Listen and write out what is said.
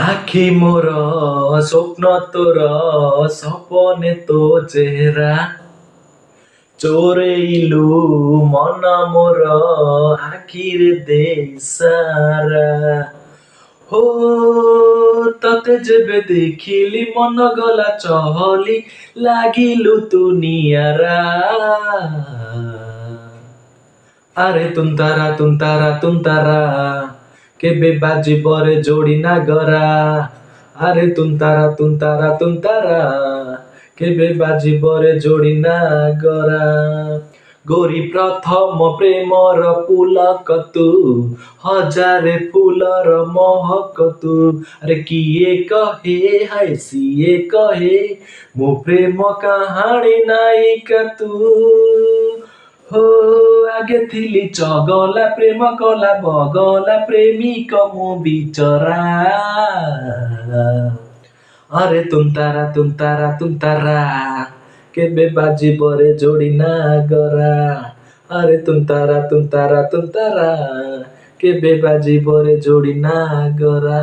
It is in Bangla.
আখি মোর স্বপ্ন তোর সপনে তো চেহারা চোরেইলু মন মোর আখির দেশারা হো ততে যেবে দেখিলি মন গলা চহলি লাগিলু তুনিয়ারা আরে তুন্তারা তুন্তারা তুন্তারা কেবে বাজিব রে जोड़ी না গরা আরে তুন্তারা তুন্তারা তুন্তারা কেবে বাজিব রে जोड़ी না গরা গোরি প্রথম প্রেমর পুলক তু হজারে ফুলর মহক তু আরে কিଏ কহে হায় সিଏ কহে ମୋ ପ୍ରେମ କାହାଣୀ ନାୟିକା ତୁ हो आगे थिली चगला प्रेम कला बगला प्रेमिक मो बिचरा अरे तुम तारा केबे बाजिब रे जोड़ी ना गरा अरे तुम तारा केबे बाजिब रे जोड़ी ना गरा